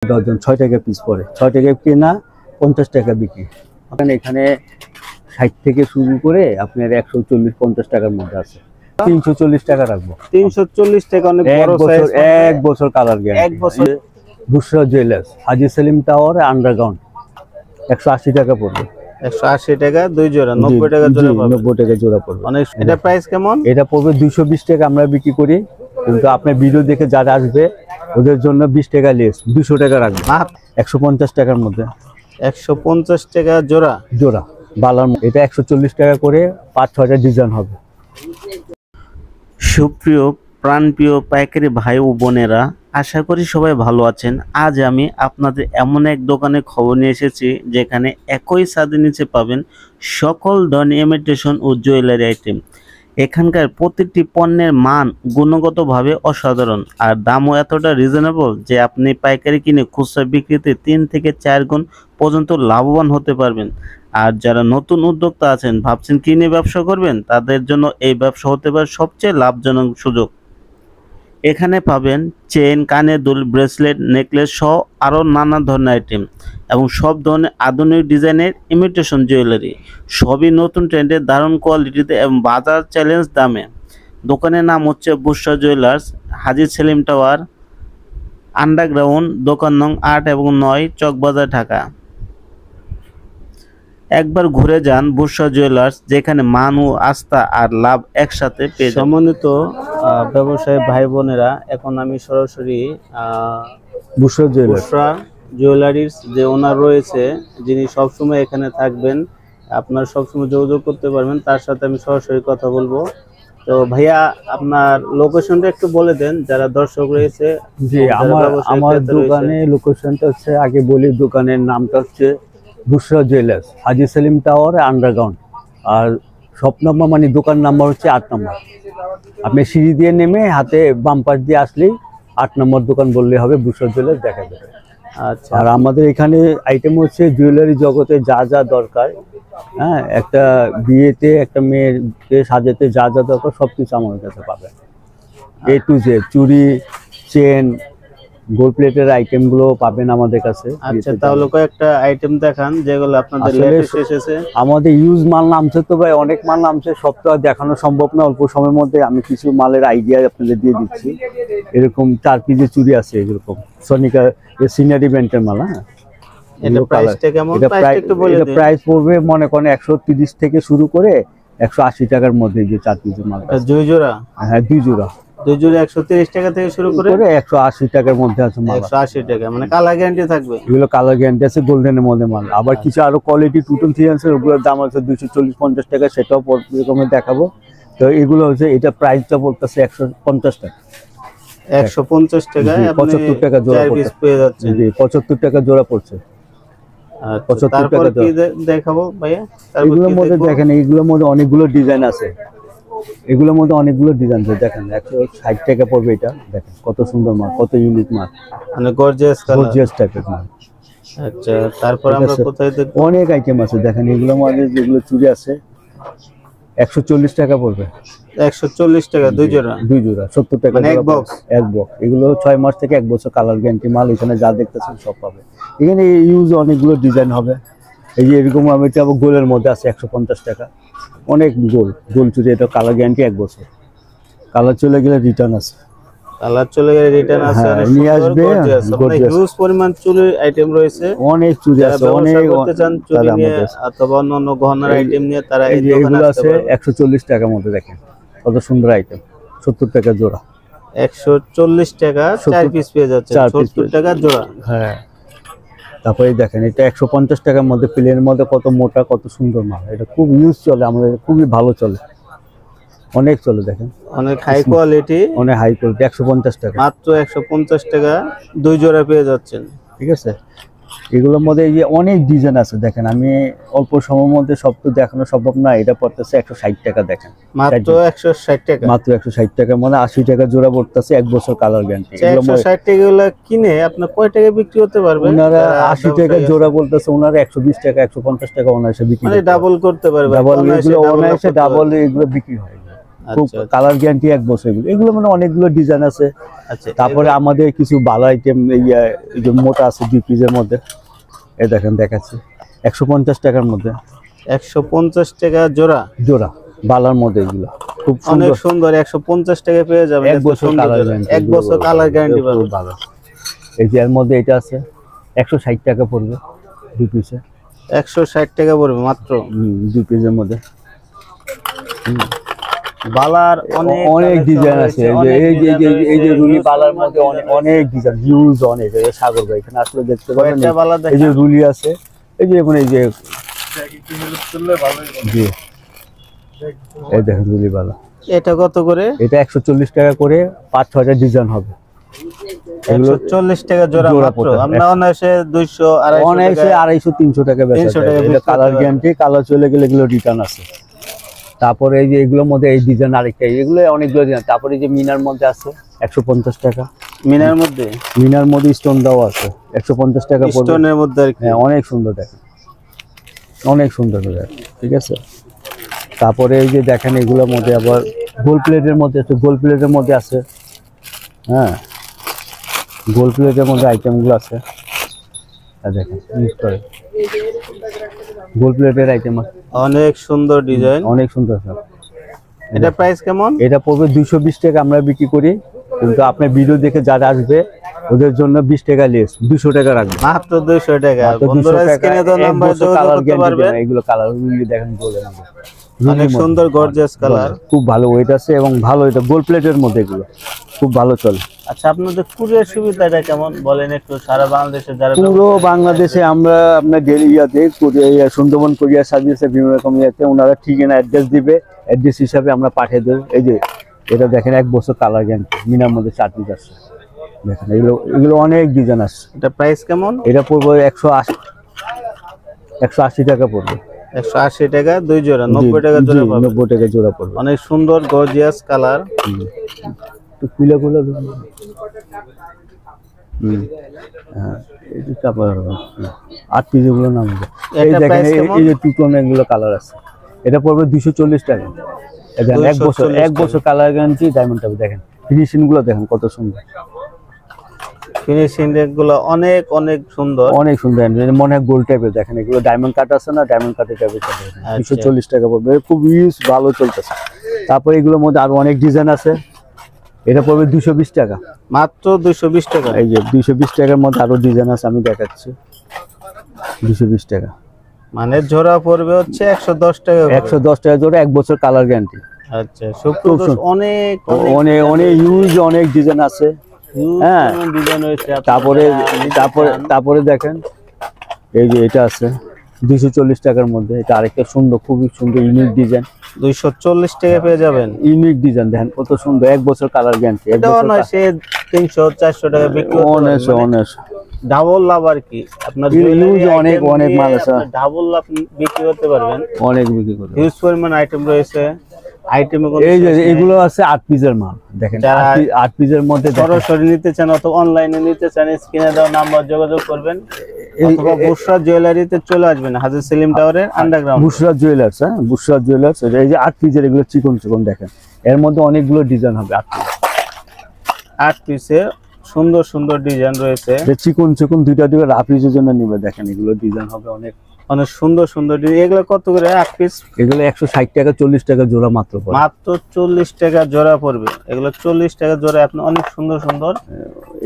Dozen 6 টাকা piece পড়ে, 6 টাকা কেনা, 50 টাকা বিক্রি। এখানে 60 থেকে শুরু করে আপনার 140-50 টাকার মধ্যে আছে। 340 টাকা রাখবো। 340 টাকা, অনেক বড় সাইজ। এক বছর কালার গ্যারান্টি। এক বছর। বুশরা জুয়েলার্স, হাজী সেলিম টাওয়ার আন্ডারগ্রাউন্ড, 180 টাকা পড়বে। 180 টাকা 2 জোড়া, 90 টাকা জোড়া পাবে। 90 টাকা জোড়া পড়বে। অনেক। এটা প্রাইস কেমন? এটা পড়বে 220 টাকা আমরা বিক্রি করি, কিন্তু আপনার ভিডিও দেখে যারা আসবে ওদের জন্য 20 টাকা লেস, 200 টাকা রাখবে। 150 টাকার মধ্যে। 150 টাকা জোড়া। জোড়া বালার। এটা 140 টাকা করে 5-6টা ডিজাইন হবে। সুপ্রিয় প্রাণপ্রিয় পাইকারি ভাই ও বোনেরা, আশা করি সবাই ভালো আছেন। আজ আমি আপনাদের এমন এক দোকানে খবর নিয়ে এসেছি যেখানে একই ছাদের নিচে পাবেন সকল ধরনের ইমিটেশন ও জুয়েলারি আইটেম। এখানকার প্রতিটি পণ্যের মান গুণগতভাবে অসাধারণ, আর দামও এতটা রিজনেবল যে আপনি পাইকারি কিনে খুচরা বিক্রিতে 3 থেকে 4 গুণ পর্যন্ত লাভবান হতে পারবেন। আর যারা নতুন উদ্যোক্তা আছেন, ভাবছেন কি নিয়ে ব্যবসা করবেন, তাদের জন্য এই ব্যবসা হতে পারে সবচেয়ে লাভজনক সুযোগ। এখানে পাবেন চেন, কানের দুল, ব্রেসলেট, নেকলেস সহ আরও নানা ধরনের আইটেম এবং সব ধরনের আধুনিক ডিজাইনের ইমিটেশন জুয়েলারি। সবই নতুন ট্রেন্ডের দারুণ কোয়ালিটিতে এবং বাজার চ্যালেঞ্জ দামে। দোকানের নাম হচ্ছে বুশরা জুয়েলার্স, হাজী সেলিম টাওয়ার আন্ডারগ্রাউন্ড, দোকান নং 8 এবং 9, চকবাজার, ঢাকা। একবার ঘুরে যান বুশরা জুয়েলার্স, যেখানে মান ও আস্থা আর লাভ একসাথে পেয়ে যাবেন। সম্মানিত ব্যবসায়ী ভাই বোনেরা, এখন আমি সরাসরি বুশরা জুয়েলারির যে ওনার রয়েছে, যিনি সবসময় এখানে থাকবেন, আপনার সবসময় যোগাযোগ করতে পারবেন, তার সাথে আমি সরাসরি কথা বলবো। তো ভাইয়া, আপনার লোকেশনটা একটু বলে দেন যারা দর্শক রয়েছে। জি, আমার দোকানের লোকেশনটা হচ্ছে, আগে বলি দোকানের নামটা হচ্ছে বুশরা জুয়েলার্স, হাজী সেলিম টাওয়ার আন্ডারগ্রাউন্ড। আর শপ নাম্বার মানে দোকান নাম্বার হচ্ছে 8 নম্বর। আপনি সিঁড়ি দিয়ে নেমে হাতে বাম পাশ দিয়ে আসলেই 8 নম্বর দোকান বললে হবে, বুশরা জুয়েলার্স দেখা যাবে। আচ্ছা। আর আমাদের এখানে আইটেম হচ্ছে জুয়েলারি জগতে যা যা দরকার, হ্যাঁ, একটা বিয়েতে একটা মেয়েকে সাজাতে যা যা দরকার সবকিছু আমাদের কাছে পাবেন। A to Z, চুড়ি, চেন, গোল্ড প্লেটের আইটেম গুলো পাবেন আমাদের কাছে। আচ্ছা, তাহলে কয়েকটা আইটেম দেখান যেগুলো আপনাদের লেটেস্ট এসেছে। আমাদের ইউজ মাল নামছে তো ভাই, অনেক মাল নামছে, সব তো আর দেখানো সম্ভব না। অল্প সময়ের মধ্যে আমি কিছু মালের আইডিয়া আপনাদের দিয়ে দিচ্ছি। এরকম 4 পিসের চুড়ি আছে, এরকম সনিকা সিনারি ব্র্যান্ডের মাল। হ্যাঁ, এটা প্রাইসটা কেমন? প্রাইসটা একটু বলে দিন। প্রাইস পড়বে মনে করেন 130 থেকে শুরু করে 180 টাকার মধ্যে, যে 4 পিসের মাল। 2 জোড়া? হ্যাঁ, 2 জোড়া। 2 জোড়া 130 টাকা থেকে শুরু করে 180 টাকার মধ্যে আছে মাল। 180 টাকা, মানে কালার গ্যারান্টি থাকবে। এগুলো কালার গ্যারান্টি আছে, গোল্ডেনের মধ্যে মাল। আবার কিছু আরো কোয়ালিটি 2-3 আছে, ওগুলোর দাম আছে 240-50 টাকা, সেটাও এরকমের দেখাবো। তো এগুলো হচ্ছে, এটা প্রাইসটা পড়তেছে 150 টাকা। 150 টাকায় 75 টাকা জোড়া পেয়ে যাচ্ছে। জি, 75 টাকা জোড়া পড়ছে। আচ্ছা, তারপর কি দেখাবো ভাইয়া? এগুলোর মধ্যে দেখেন, এগুলোর মধ্যে অনেকগুলো ডিজাইন আছে। এগুলোর মধ্যে অনেকগুলো ডিজাইন আছে, দেখেন 160 টাকা পড়বে। এটা দেখেন কত সুন্দর মাল, কত ইউনিক মাল, মানে গর্জিয়াস টাইপের মাল। আচ্ছা, তারপর আমরা কোথায় দেখব? অনেক আইটেম আছে দেখেন। এগুলোর মধ্যে যেগুলো চুড়ি আছে 140 টাকা পড়বে। 140 টাকা 2 জোড়া? 2 জোড়া 70 টাকা, মানে এক বক্স। এগুলো 6 মাস থেকে 1 বছর কালার গ্যারান্টি মাল। এখানে যা দেখতেছেন সব পাবে। এখানে ইউজ অনেকগুলো ডিজাইন হবে। এই যে এরকম আমি আবার গোলের মধ্যে আছে 150 টাকা, অনেক গোল চুড়ি। এটা কালার গ্যারান্টি 1 বছর, কালার চলে গেলে রিটার্ন আছে। কালার চলে গেলে রিটার্ন আছে, নিয়ে আসবে। হিউজ পরিমাণ চুড়ির আইটেম রয়েছে, অনেক চুড়ি আছে, অনেক করতে চান চুড়ি নিয়ে অথবা অন্য গহনার আইটেম নিয়ে, তারা এই দোকানে আসতে পারে। 140 টাকার মধ্যে দেখেন কত সুন্দর আইটেম, 70 টাকা জোড়া। 140 টাকা 4 পিস পেয়ে যাচ্ছে, 70 টাকা জোড়া। হ্যাঁ, তারপরে দেখেন এটা 150 টাকার মধ্যে, প্লেনের মধ্যে কত মোটা, কত সুন্দর মাল। এটা খুব ইউজ চলে আমাদের, খুবই ভালো চলে, অনেক চলে। দেখেন অনেক হাই কোয়ালিটি, অনেক হাই কোয়ালিটি। 150 টাকা, মাত্র 150 টাকা 2 জোড়া পেয়ে যাচ্ছেন। ঠিক আছে। এগুলোর মধ্যে এই যে অনেক ডিজাইন আছে, দেখেন আমি অল্প সময়ের মধ্যে সব তো দেখানো সম্ভব না। এটা পড়তেছে 160 টাকা, দেখেন মাত্র 160 টাকা। মাত্র 160 টাকা, মানে 80 টাকা জোড়া পড়তেছে, 1 বছর কালার গ্যারান্টি। 160 টাকা গুলো কিনে আপনি কয় টাকা বিক্রি করতে পারবেন? ওনারা 80 টাকা জোড়া বলতেছে, ওনারা 120 টাকা 150 টাকা অনায়াসে বিক্রি, মানে ডাবল করতে পারবে। ডাবল, এগুলো অনায়াসে ডাবল এগুলো বিক্রি হয়। খুব আচ্ছা, আচ্ছা। কালার গ্যারান্টি 1 বছর। এগুলো মানে অনেকগুলো ডিজাইন আছে। আচ্ছা, তারপরে আমাদের কিছু ভালো আইটেম এই যে মোটা আছে 2 পিসের মধ্যে, এই দেখেন দেখাচ্ছি 150 টাকার মধ্যে 150 টাকা জোড়া। জোড়া বালার মধ্যে, এগুলো খুব অনেক সুন্দর। সুন্দর, 150 টাকা পেয়ে যাবেন। 1 বছর কালার গ্যারান্টি, 1 বছর কালার গ্যারান্টি পাবেন। ভালো। এই যে এর মধ্যে এটা আছে 160 টাকা পড়বে 2 পিসে। 160 টাকা পড়বে মাত্র 2 পিসের মধ্যে। বালার অনেক ডিজাইন আছে। এই যে রুলি বালার মধ্যে অনেক ডিজাইন, হিউজ অনেক। এই যে সাগর ভাই এখানে আসলে দেখতে পাবেন। কয়টা বালা এই যে দেখেন? রুলি আছে, এই যে এখন এই যে জি, এই দেখেন রুলি বালা। এটা কত করে? এটা 140 টাকা করে, 5-6টা ডিজাইন হবে। 140 টাকা জোড়া জোড়া মাত্র। পড়বে। আমরা অনায়াসে 200 250 অনায়াসে টাকা 250-300 টাকা বেচা 300 যায়। টাকা এটা বেচতে কালার পারবে। গ্যারান্টি, কালার চলে গেলে এগুলো রিটার্ন আছে। তারপরে এই যে এগুলোর মধ্যে এই ডিজাইন আরেকটা, এগুলো অনেকগুলো ডিজাইন। তারপরে এই যে মিনার মধ্যে আছে 150 টাকা। মিনার মধ্যে মিনার মধ্যে স্টোন দেওয়া আছে 150 টাকা পড়বে। স্টোনের মধ্যে আর কি। হ্যাঁ, অনেক সুন্দর দেখেন, অনেক সুন্দর দেখেন, ঠিক আছে। তারপরে এই যে দেখেন এগুলোর মধ্যে আবার গোল্ড প্লেটের মধ্যে আছে, গোল্ড প্লেটের মধ্যে আছে। হ্যাঁ, গোল্ড প্লেটের মধ্যে আইটেমগুলো আছে। দেখেন ইউজ করে গোল্ড প্লেটের আইটেম আছে, অনেক সুন্দর ডিজাইন। অনেক সুন্দর স্যার। এটা প্রাইস কেমন? এটা পড়বে 220 টাকা আমরা বিক্রি করি, কিন্তু আপনার ভিডিও দেখে যারা আসবে ওদের জন্য 20 টাকা লেস, 200 টাকা রাখবে। মাত্র 200 টাকা। মাত্র 200 বন্ধুরা টাকা, স্ক্রিনে তো 1 নাম্বার বছর যোগাযোগ কালার করতে গ্যারান্টি পারবেন। দেন। এগুলো কালার রুলি দেখেন গোল্ডের মধ্যে, অনেক সুন্দর গর্জিয়াস কালার। খুব ভালো ওয়েট আছে এবং ভালো, এটা গোল্ড প্লেটের মধ্যে এগুলো খুব ভালো চলে। আচ্ছা, আপনাদের কুরিয়ার সুবিধাটা কেমন বলেন একটু? সারা বাংলাদেশে যারা পুরো বাংলাদেশে আমরা আপনার ডেলি সুন্দরবন কোরিয়ার সার্ভিসে বিভিন্ন রকম ইয়াতে ওনারা ঠিকানা অ্যাড্রেস দিবে, অ্যাড্রেস হিসাবে আমরা পাঠিয়ে দেবো। এই যে এটা দেখেন 1 বছর কালার গ্যারান্টি, মিনার মধ্যে 4 পিস আছে। দেখেন এগুলো অনেক ডিজাইন আছে। এটা প্রাইস কেমন? এটা পড়বে 180 টাকা পড়বে। 180 টাকা 2 জোড়া, 90 টাকা জোড়া পাবেন। 90 টাকা জোড়া পড়বে। অনেক সুন্দর গর্জিয়াস কালার। তো খুলে হ্যাঁ, এটা চাপা 8 পিস এগুলো নাম আছে। এই এটা দেখেন price কেমন? এই যে টুকন এগুলো কালার আছে, এটা পড়বে 240 টাকা। দেখেন 1 বছর 240 বছর কালার গ্যারান্টি। ডায়মন্ড টাইপ দেখেন, ফিনিশিং গুলো দেখেন কত সুন্দর, ফিনিশিং গুলো অনেক অনেক সুন্দর। অনেক সুন্দর। মনে হয় গোল্ড টাইপের। দেখেন এগুলো ডায়মন্ড কাট আছে না, ডায়মন্ড কাটের টাইপের। 240 টাকা পড়বে, খুব ইউজ ভালো চলতেছে। তারপরে এগুলোর মধ্যে আরো অনেক ডিজাইন আছে। এটা পড়বে 220 টাকা মাত্র 220 টাকা। এই যে 220 টাকার মধ্যে আরো ডিজাইন আছে, আমি দেখাচ্ছি। 220 টাকা মানে জোড়া পড়বে হচ্ছে 110 টাকা করে। 110 টাকা জোড়া, 1 বছর কালার গ্যারান্টি। আচ্ছা, সুপ্রদোষ অনেক অনেক অনেক ইউজ অনেক ডিজাইন আছে। হ্যাঁ, ডিজাইন হয়েছে। তারপরে দেখেন এই যে এটা আছে 240 টাকার মধ্যে। এটা আরেকটা সুন্দর, খুবই সুন্দর ইউনিক ডিজাইন। 240 টাকা পেয়ে যাবেন। ইউনিক ডিজাইন দেখেন কত সুন্দর, 1 বছর কালার গ্যারান্টি। এটা নয় সে 300-400 টাকা বিক্রি করতে পারবেন। ডাবল লাভ আর কি। আপনার ইউজ অনেক মাল আছে, ডাবল লাভ বিক্রি করতে পারবেন। অনেক বিক্রি করতে। হিউজ পরিমাণ আইটেম রয়েছে। আইটেমে এই যে এগুলো আছে 8 পিসের মাল। দেখেন 8 পিসের মধ্যে সরাসরি নিতে চান অথবা অনলাইনে নিতে চান, স্ক্রিনে দেওয়া নাম্বার যোগাযোগ করবেন, অথবা বুশরা জুয়েলারিতে চলে আসবেন, হাজী সেলিম টাওয়ারের আন্ডারগ্রাউন্ড। বুশরা জুয়েলার্স, হ্যাঁ বুশরা জুয়েলার্স। এই যে 8 পিসের এগুলো চিকন দেখেন, এর মধ্যে অনেকগুলো ডিজাইন হবে। 8 পিসে সুন্দর সুন্দর ডিজাইন রয়েছে। চিকন দুইটা রাফ ইউজের জন্য নিবে। দেখেন এগুলো ডিজাইন হবে অনেক অনেক সুন্দর সুন্দর ডিজাইন। এগুলো কত করে 8 পিস? এগুলো 160 টাকা, 40 টাকা জোড়া মাত্র পড়বে। মাত্র 40 টাকা জোড়া পড়বে। এগুলো 40 টাকা জোড়া। আপনি অনেক সুন্দর সুন্দর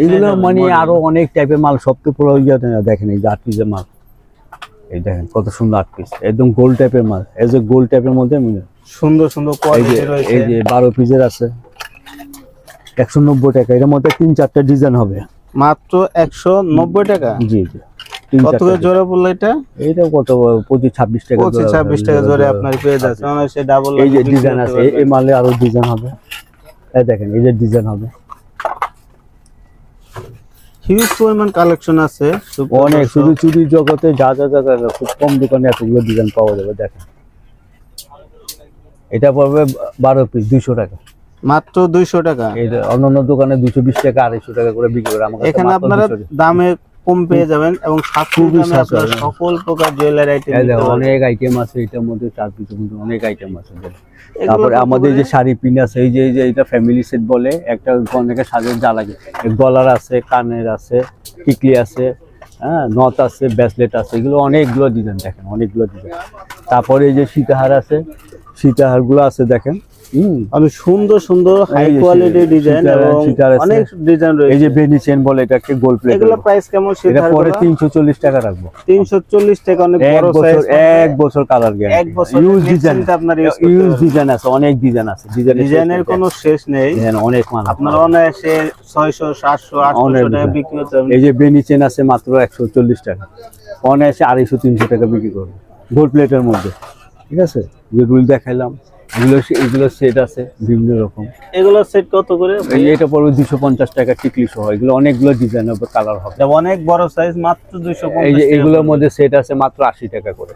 এগুলো মানে আরো অনেক টাইপের মাল। সবচেয়ে পুরো দেখেন এই যে 8 পিসের মাল। এই দেখেন কত সুন্দর 8 পিস, একদম গোল্ড টাইপের মাল। এই যে গোল্ড টাইপের মধ্যে সুন্দর সুন্দর কোয়ালিটি রয়েছে। এই যে 12 পিসের আছে 190 টাকা। এর মধ্যে 3-4টা ডিজাইন হবে মাত্র 190 টাকা। জি কত করে জোড়া পড়লো এটা? এইটা কত 25-26 টাকা। 25-26 টাকা জোড়া আপনার পেয়ে যাচ্ছে। মানে সে ডাবল। এই যে ডিজাইন আছে, এই মালে আরো ডিজাইন হবে। এই দেখেন এই যে ডিজাইন হবে। হিউজ পরিমাণ কালেকশন আছে অনেক। শুধু চুরির জগতে যা খুব কম দোকানে এতগুলো ডিজাইন পাওয়া যাবে। দেখেন এটা পড়বে 12 পিস 200 টাকা মাত্র 200 টাকা। এটা অন্যান্য দোকানে 220 টাকা 250 টাকা করে বিক্রি করে। আমাদের এখানে আপনারা দামে কম পেয়ে যাবেন এবং খুবই সাশ্রয়ী দামে আপনারা সাশ্রয়ী। সকল প্রকার জুয়েলারি আইটেম এই নিতে দেখো, পারবেন। অনেক আইটেম আছে এটার মধ্যে, চার পিসের মধ্যে অনেক আইটেম আছে। এগুলো তারপরে কত আমাদের করে? যে শাড়ি পিন আছে, এই যে এটা ফ্যামিলি সেট বলে, একটা অনেকে সাজের যা লাগে, গলার আছে, কানের আছে, টিকলি আছে, হ্যাঁ, নথ আছে, ব্রেসলেট আছে, এগুলো অনেকগুলো ডিজাইন দেখেন, অনেকগুলো ডিজাইন। তারপরে এই যে সীতাহার আছে, সীতাহার গুলো আছে দেখেন। অনেক সুন্দর সুন্দর হাই এই যে কোয়ালিটি ডিজাইন সীতাহার, এবং সীতাহার আছে। অনেক ডিজাইন এই যে রয়েছে। বেনি চেন বলে, এটাকে গোল্ড প্লেট। এগুলো প্রাইস কেমন? এটা পরে 340 টাকা রাখবো। 340 টাকা, অনেক বড় সাইজ। এক বছর কালার এক গ্যারান্টি। বছর ইউজ ডিজাইন, আপনার ইউজ ইউজ ডিজাইন আছে, অনেক ডিজাইন আছে। ডিজাইনের কোনো শেষ নেই। অনেক মাল আপনারা অনায়াসে 600 700 800 টাকা বিক্রি করতে পারবেন। এই যে বেনি চেন আছে মাত্র 140 টাকা, অনায়াসে 250 300 টাকা বিক্রি করবে গোল্ড প্লেটের মধ্যে। ঠিক আছে, যে রুল দেখাইলাম, এগুলো সেট আছে বিভিন্ন রকম। এগুলো সেট কত করে? এটা পড়বে 250 টাকা টিকলি সহ। এগুলো অনেকগুলো ডিজাইন হবে, কালার হবে। এটা অনেক বড় সাইজ, মাত্র 250 এই যে টাকা। এগুলোর মধ্যে সেট আছে মাত্র 80 টাকা করে।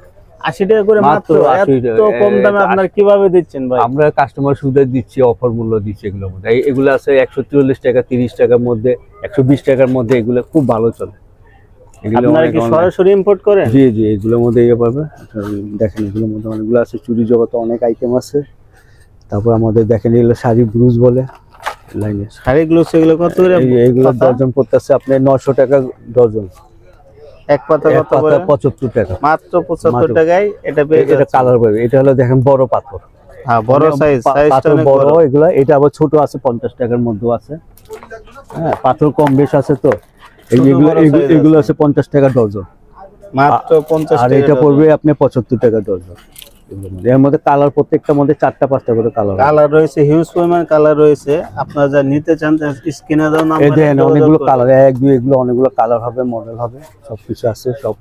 80 টাকা করে মাত্র? মাত্র 80 এত কম দামে আপনারা কিভাবে দিচ্ছেন ভাই? আমরা কাস্টমার সুবিধা দিচ্ছি, অফার মূল্য দিচ্ছি এগুলোর মধ্যে। এগুলো আছে 140 টাকা, 30 টাকার মধ্যে, 120 টাকার মধ্যে। এগুলো খুব ভালো চলে। এগুলো আপনারা অনেক কি online- সরাসরি ইম্পোর্ট করেন? জি জি, এগুলোর মধ্যে ইয়ে পাবে। দেখেন এগুলোর মধ্যে অনেকগুলো আছে, চুরি জগতে অনেক আইটেম আছে। তারপর আমাদের দেখেন এগুলো শাড়ি ব্রুজ বলে লাইনে। শাড়িগুলো সেগুলো কত করে? এইগুলো ডজন পড়তেছে আপনার 900 টাকা ডজন। এক পাতা এক কত করে? পাতা 75 টাকা। মাত্র 75 টাকায় এটা পেয়ে এটা যাচ্ছেন। কালার পাবে। এটা হলো দেখেন বড় পাথর, হ্যাঁ, বড় সাইজ, সাইজটা পাথর অনেক বড়। বড়। এগুলো, এটা আবার ছোট আছে, 50 টাকার মধ্যেও আছে। হ্যাঁ, পাথর কম বেশ আছে তো। এই যে ছোট বড় size এগুলো আছে। আছে 50 টাকা ডজন। মাত্র 50 আর টাকা। এটা পড়বে আপনি 75 টাকা ডজন। এর মধ্যে কালার, প্রত্যেকটার মধ্যে 4টা 5টা করে কালার। কালার রয়েছে, হিউজ পরিমাণ কালার রয়েছে। আপনারা যা নিতে চান স্ক্রিনে দাও এই নাম্বার। দেখেন অনেকগুলো কালার, এক দুই, এগুলো অনেকগুলো কালার হবে, মডেল হবে, সবকিছু আছে। সব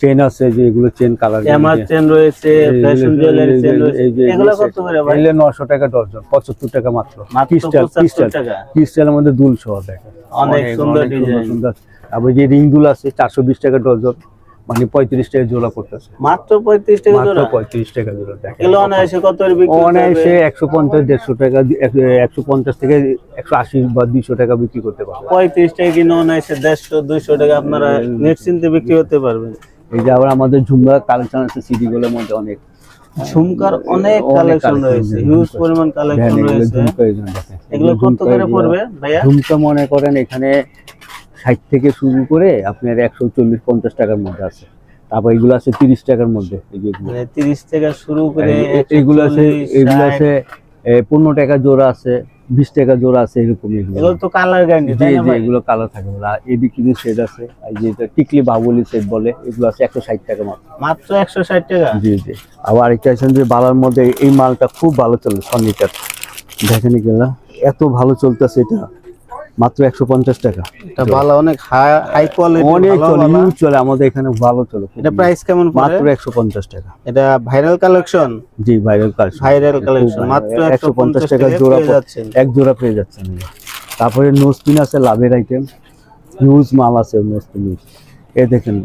চেন আছে, যে এগুলো চেন কালার, এমআর চেন রয়েছে, ফ্যাশন জুয়েলারি চেন রয়েছে। এগুলো কত করে ভাই? 900 টাকা ডজন, 75 টাকা মাত্র। মাত্র ক্রিস্টাল, 75 টাকা। ক্রিস্টালের মধ্যে দুল সহ দেখেন, অনেক সুন্দর ডিজাইন। সুন্দর। তারপর যে রিং দুল আছে 420 টাকা ডজন, মানে 35 টাকা জোড়া করতেছে। মাত্র 35 টাকা মাত্র জোড়া। 35 টাকা জোড়া দেখেন। এগুলো অনায়াসে কত করে বিক্রি করতে অনায়াসে পারবে? 150 150 টাকা, 150 থেকে 180 বা 200 টাকা বিক্রি করতে পারবে। 35 টাকা কিনে অনায়াসে 150 200 টাকা আপনারা নিশ্চিন্তে বিক্রি করতে পারবেন। এই যে আবার আমাদের ঝুমকা কালেকশন আছে, সিডি গুলোর মধ্যে অনেক ঝুমকার অনেক কালেকশন রয়েছে, হিউজ পরিমাণ কালেকশন রয়েছে। এগুলো কত করে পড়বে ভাইয়া? ঝুমকা মনে করেন এখানে 60 থেকে শুরু করে আপনার 140-50 টাকার মধ্যে আছে। তারপর এগুলো আছে 30 টাকার মধ্যে। এই যে এগুলো, মানে 30 টাকা শুরু করে এগুলো আছে, 140, এগুলো 60। আছে 15 টাকা জোড়া আছে, 20 টাকা জোড়া আছে, এরকম এগুলো। এগুলো তো কালার গ্যারান্টি, তাই জি না জি, ভাই? এগুলো কালার থাকে বলে। আর এদিকে কিছু সেট আছে, এই যে এটা টিকলি বাবুলি সেট বলে, এগুলো আছে 160 টাকা মাত্র। মাত্র 160 টাকা। জি জি। আবার আরেকটা আছে যে বালার মধ্যে, এই মালটা খুব ভালো চলে, সনিটার। দেখেন এগুলা এত ভালো চলতেছে, এটা মাত্র 150 টাকা। এটা ভালো, অনেক হাই কোয়ালিটি, অনেক ভালো চলে, ভালো। ইউজ চলে আমাদের এখানে, ভালো চলে। এটা প্রাইস কেমন পড়ে? মাত্র 150 টাকা। এটা ভাইরাল কালেকশন। জি, ভাইরাল কালেকশন। ভাইরাল কালেকশন মাত্র 150 টাকা টাকায় জোড়া পেয়ে যাচ্ছেন। এক জোড়া পেয়ে যাচ্ছেন। তারপরে নোজপিন আছে, লাভের আইটেম, ইউজ মাল আছে নোজপিন। এই দেখেন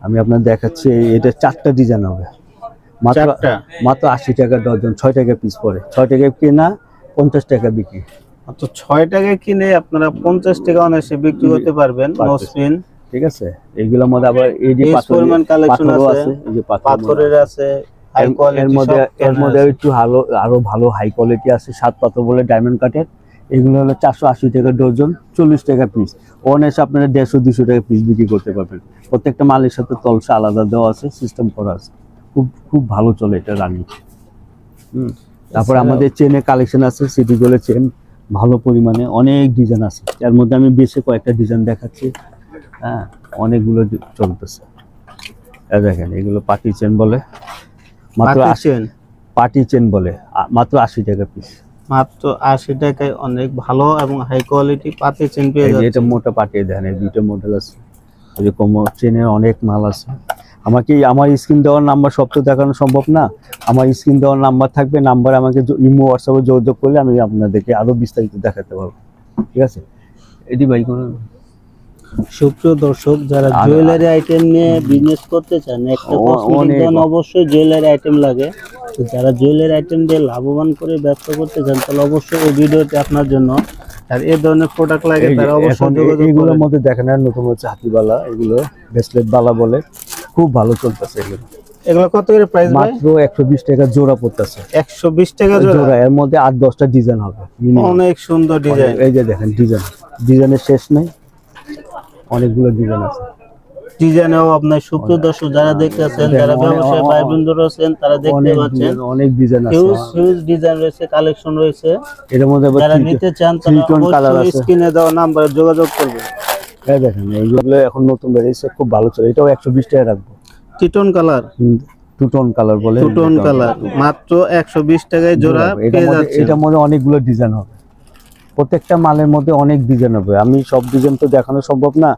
আমি আপনার দেখাচ্ছি, এটা 4টা ডিজাইন হবে, মাত্র চারটা? মাত্র 80 টাকা ডজন, 6 টাকা পিস পড়ে। 6 টাকা কেনা, 50 টাকা বিক্রি। মাত্র 6 টাকায় কিনে আপনারা 50 টাকা অনায়াসে বিক্রি করতে পারবেন। নোসপিন, ঠিক আছে। এইগুলোর মধ্যে আবার এই যে হিউজ পরিমাণ কালেকশন পাথরও আছে, এই যে পাথরের আছে, হাই এর কোয়ালিটি। মধ্যে একটু আরো ভালো হাই কোয়ালিটি আছে, 7 পাথর বলে ডায়মন্ড কাটের। এগুলো হলো 480 টাকা ডজন, 40 টাকা পিস। অনায়াসে আপনারা 150-200 টাকা পিস বিক্রি করতে পারবেন। প্রত্যেকটা মালের সাথে তলসা আলাদা দেওয়া আছে, সিস্টেম করা আছে। খুব খুব ভালো চলে এটা রানিং। তারপর আমাদের চেনের কালেকশন আছে, সিটি গোল্ডের চেন ভালো পরিমাণে, অনেক ডিজাইন আছে। এর মধ্যে আমি বেশি কয়েকটা ডিজাইন দেখাচ্ছি। হ্যাঁ, অনেকগুলো চলতেছে। দেখেন এগুলো পার্টি চেন বলে, মাত্র 80। পার্টি চেন বলে মাত্র 80 টাকা পিস। মাত্র 80 টাকায় অনেক ভালো এবং হাই কোয়ালিটি পাতি চেন পেয়ে এটা যাচ্ছেন। মোটা পার্টি, দেখেন এই দুইটা মডেল আছে। এরকম চেনের অনেক মাল আছে। আমাকে আমার স্ক্রিন দেওয়ার নাম্বার সব তো দেখানো সম্ভব না। আমার স্ক্রিন দেওয়ার নাম্বার থাকবে, নাম্বার আমাকে ইমো হোয়াটসঅ্যাপে যোগাযোগ করলে আমি আপনাদেরকে আরো বিস্তারিত দেখাতে পারবো। ঠিক আছে, এটি ভাই কোনো সুপ্রিয় দর্শক, যারা জুয়েলারি আইটেম নিয়ে বিজনেস করতে চান, একটা কসমেটিক দোকান অবশ্যই জুয়েলারি আইটেম লাগে। তো যারা জুয়েলারি আইটেম দিয়ে লাভবান করে ব্যবসা করতে চান, তাহলে অবশ্যই এই ভিডিওটি আপনার জন্য। আর এই ধরনের প্রোডাক্ট লাগে এই যে তারা অবশ্যই এখন যোগাযোগ এইগুলোর করবেন। মধ্যে দেখেন আর নতুন হচ্ছে হাতিবালা, এগুলো ব্রেসলেট বালা বলে, খুব ভালো চলতেছে এগুলো। এগুলো কত করে প্রাইস ভাই? মাত্র 120 টাকা জোড়া পড়তেছে। 120 টাকা জোড়া। এর মধ্যে 8-10টা ডিজাইন হবে minimum। অনেক সুন্দর ডিজাইন। এই যে দেখেন ডিজাইনের শেষ নেই, অনেকগুলো ডিজাইন আছে। ডিজাইনেও আপনার সুপ্রিয় দর্শক যারা দেখতেছেন, যারা ব্যবসায়ী ভাই বন্ধুরা আছেন তারা দেখতে পাচ্ছেন অনেক ডিজাইন আছে, হিউজ ডিজাইন রয়েছে, কালেকশন রয়েছে। এর মধ্যে আবার যারা নিতে চান তারা কালার অবশ্যই আছে। স্ক্রিনে দেওয়া নম্বরে যোগাযোগ করবেন। এই দেখেন এইগুলো এখন নতুন বেরিয়েছে, খুব ভালো চলে। এটাও 120 টাকা রাখবো। টিটন কালার, টু টোন কালার বলে, টু টোন কালার মাত্র 120 টাকায় জোড়া পেয়ে যাচ্ছে। এটার মধ্যে অনেকগুলো ডিজাইন হবে, প্রত্যেকটা মালের মধ্যে অনেক ডিজাইন হবে। আমি সব ডিজাইন তো দেখানো সম্ভব না,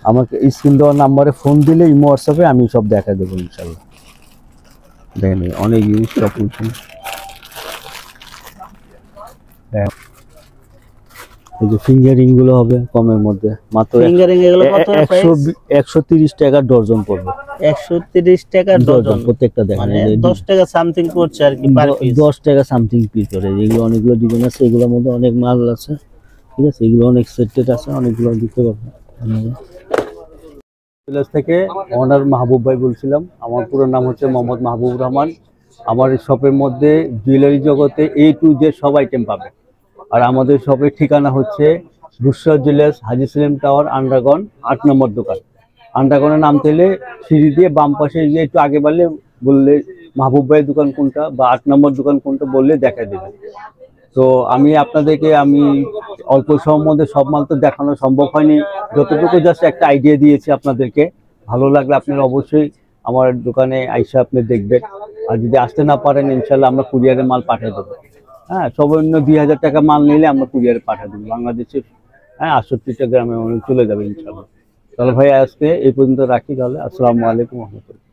আমাকে স্ক্রিন দেওয়ার নাম্বারে ফোন দিলে ইমো হোয়াটসঅ্যাপে আমি সব দেখা দেবো ইনশাল্লাহ। দেখেন অনেক ইউজ সব এই যে ফিঙ্গারিং গুলো হবে কমের মধ্যে, মাত্র ফিঙ্গারিং এগুলো কত প্রাইস? 130 টাকা ডজন পড়বে। 130 টাকা ডজন, প্রত্যেকটা দেখেন মানে 10 টাকা সামথিং করছে আর কি পার পিস। 10 টাকা সামথিং পিস করে। এগুলো অনেকগুলো ডিজাইন আছে, এগুলোর মধ্যে অনেক মাল আছে, ঠিক আছে। এগুলো অনেক সেটেড আছে, অনেকগুলো দিতে পারবো। থেকে ওনার মাহবুব ভাই বলছিলাম, আমার পুরো নাম হচ্ছে মোহাম্মদ মাহবুবুর রহমান। আমার এই শপের মধ্যে জুয়েলারি জগতে A to Z সব আইটেম পাবে। আর আমাদের শপের ঠিকানা হচ্ছে বুশরা জুয়েলার্স, হাজি সেলিম টাওয়ার, আন্ডারগ্রাউন্ড 8 নম্বর দোকান। আন্ডারগ্রাউন্ডে নামতে হলে সিঁড়ি দিয়ে বাম পাশে গিয়ে একটু আগে বাড়লে বললে মাহবুব ভাইয়ের দোকান কোনটা বা 8 নম্বর দোকান কোনটা বললে দেখা দেবে। তো আমি আপনাদেরকে অল্প সময়ের মধ্যে সব মাল তো দেখানো সম্ভব হয়নি, যতটুকু জাস্ট একটা আইডিয়া দিয়েছি আপনাদেরকে। ভালো লাগলে আপনারা অবশ্যই আমার দোকানে আইসা আপনি দেখবেন। আর যদি আসতে না পারেন ইনশাল্লাহ আমরা কুরিয়ারে মাল পাঠিয়ে দেবো। হ্যাঁ, সর্বনিম্ন 2000 টাকা মাল নিলে আমরা কুরিয়ারে পাঠিয়ে দেবো বাংলাদেশের। হ্যাঁ, 68টা গ্রামে চলে যাবে ইনশাল্লাহ। তাহলে ভাই আজকে এই পর্যন্ত রাখি, তাহলে আসসালামু আলাইকুম রহমতুল্লাহ।